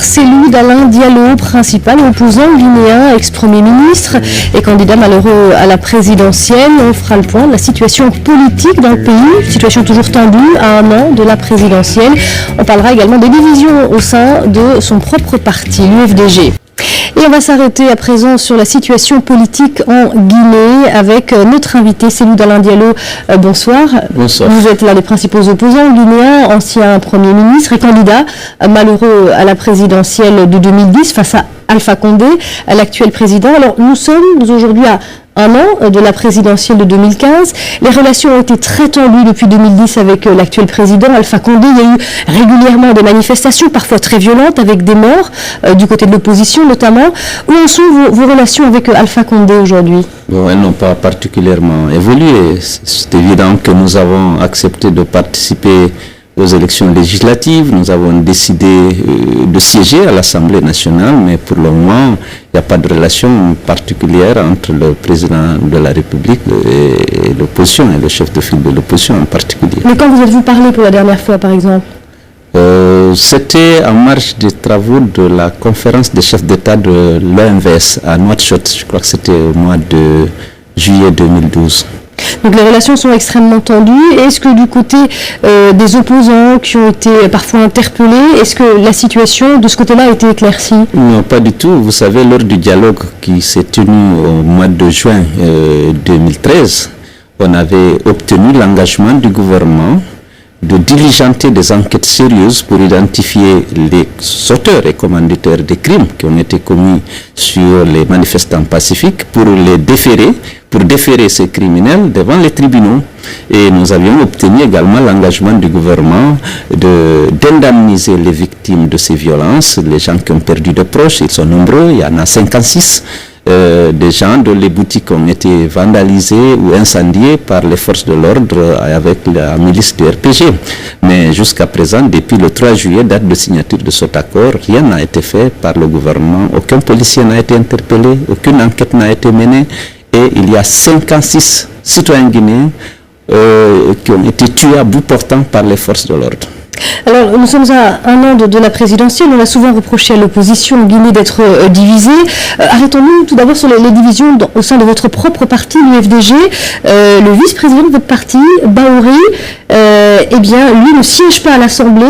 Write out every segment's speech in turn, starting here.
Cellou Dalein Diallo, principal opposant guinéen, ex-premier ministre et candidat malheureux à la présidentielle. On fera le point de la situation politique dans le pays, situation toujours tendue à un an de la présidentielle. On parlera également des divisions au sein de son propre parti, l'UFDG. Et on va s'arrêter à présent sur la situation politique en Guinée avec notre invité Cellou Dalein Diallo. Bonsoir. Bonsoir. Vous êtes l'un des principaux opposants guinéens, ancien Premier ministre et candidat malheureux à la présidentielle de 2010 face à Alpha Condé, l'actuel président. Alors nous sommes aujourd'hui à un an de la présidentielle de 2015. Les relations ont été très tendues depuis 2010 avec l'actuel président Alpha Condé. Il y a eu régulièrement des manifestations, parfois très violentes, avec des morts du côté de l'opposition notamment. Où en sont vos relations avec Alpha Condé aujourd'hui? Bon, elles n'ont pas particulièrement évolué. C'est évident que nous avons accepté de participer aux élections législatives. Nous avons décidé de siéger à l'Assemblée nationale, mais pour le moment, il n'y a pas de relation particulière entre le président de la République et l'opposition, et le chef de file de l'opposition en particulier. Mais quand vous êtes-vous parlé pour la dernière fois, par exemple? C'était en marge des travaux de la conférence des chefs d'État de l'OMVS à Nouakchott. Je crois que c'était au mois de juillet 2012. Donc les relations sont extrêmement tendues. Est-ce que du côté des opposants qui ont été parfois interpellés, est-ce que la situation de ce côté-là a été éclaircie? Non, pas du tout. Vous savez, lors du dialogue qui s'est tenu au mois de juin 2013, on avait obtenu l'engagement du gouvernement de diligenter des enquêtes sérieuses pour identifier les auteurs et commanditaires des crimes qui ont été commis sur les manifestants pacifiques pour déférer ces criminels devant les tribunaux. Et nous avions obtenu également l'engagement du gouvernement d'indemniser les victimes de ces violences, les gens qui ont perdu des proches. Ils sont nombreux, il y en a 56. Des gens dont les boutiques ont été vandalisées ou incendiées par les forces de l'ordre avec la milice du RPG. Mais jusqu'à présent, depuis le 3 juillet, date de signature de cet accord, rien n'a été fait par le gouvernement. Aucun policier n'a été interpellé, aucune enquête n'a été menée. Et il y a 56 citoyens guinéens qui ont été tués à bout portant par les forces de l'ordre. Alors, nous sommes à un an de la présidentielle. On a souvent reproché à l'opposition en Guinée d'être divisée. Arrêtons-nous tout d'abord sur les divisions au sein de votre propre parti, l'UFDG. Le vice-président de votre parti, Bahouri, eh bien, lui ne siège pas à l'Assemblée.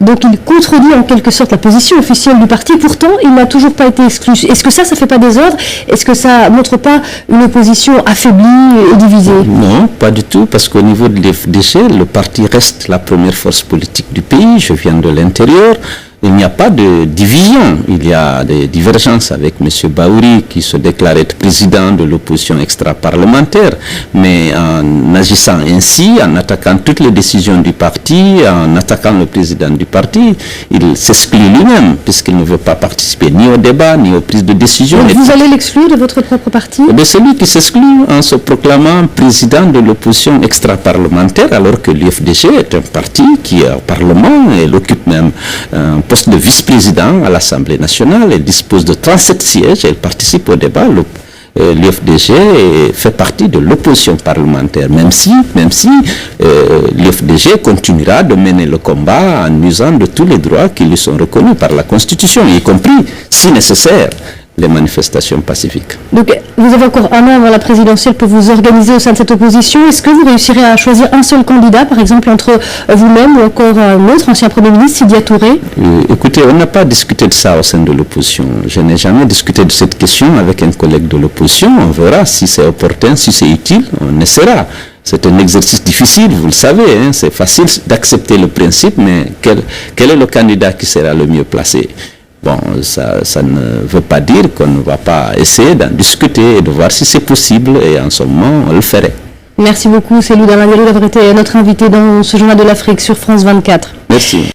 Donc, il contredit en quelque sorte la position officielle du parti. Pourtant, il n'a toujours pas été exclu. Est-ce que ça fait pas désordre? Est-ce que ça montre pas une opposition affaiblie et divisée? Non, pas du tout, parce qu'au niveau de l'UFDG, le parti reste la première force politique du pays. Je viens de l'intérieur. Il n'y a pas de division. Il y a des divergences avec M. Bahouri qui se déclare être président de l'opposition extra-parlementaire. Mais en agissant ainsi, en attaquant toutes les décisions du parti, en attaquant le président du parti, il s'exclut lui-même puisqu'il ne veut pas participer ni au débat, ni aux prises de décision. Donc vous allez l'exclure de votre propre parti? C'est lui qui s'exclut en se proclamant président de l'opposition extra-parlementaire alors que l'UFDG est un parti qui est au Parlement et il occupe même poste de vice-président à l'Assemblée nationale. Elle dispose de 37 sièges et elle participe au débat. L'UFDG fait partie de l'opposition parlementaire, même si l'UFDG continuera de mener le combat en usant de tous les droits qui lui sont reconnus par la Constitution, y compris, si nécessaire, les manifestations pacifiques. Donc, vous avez encore un an avant la présidentielle pour vous organiser au sein de cette opposition. Est-ce que vous réussirez à choisir un seul candidat, par exemple entre vous-même ou encore un autre ancien Premier ministre, Sidya Touré? Écoutez, on n'a pas discuté de ça au sein de l'opposition. Je n'ai jamais discuté de cette question avec un collègue de l'opposition. On verra si c'est opportun, si c'est utile, on essaiera. C'est un exercice difficile, vous le savez, hein. C'est facile d'accepter le principe, mais quel est le candidat qui sera le mieux placé? Bon, ça ne veut pas dire qu'on ne va pas essayer d'en discuter et de voir si c'est possible, et en ce moment, on le ferait. Merci beaucoup, Cellou Dalein Diallo, d'avoir été notre invité dans ce journal de l'Afrique sur France 24. Merci.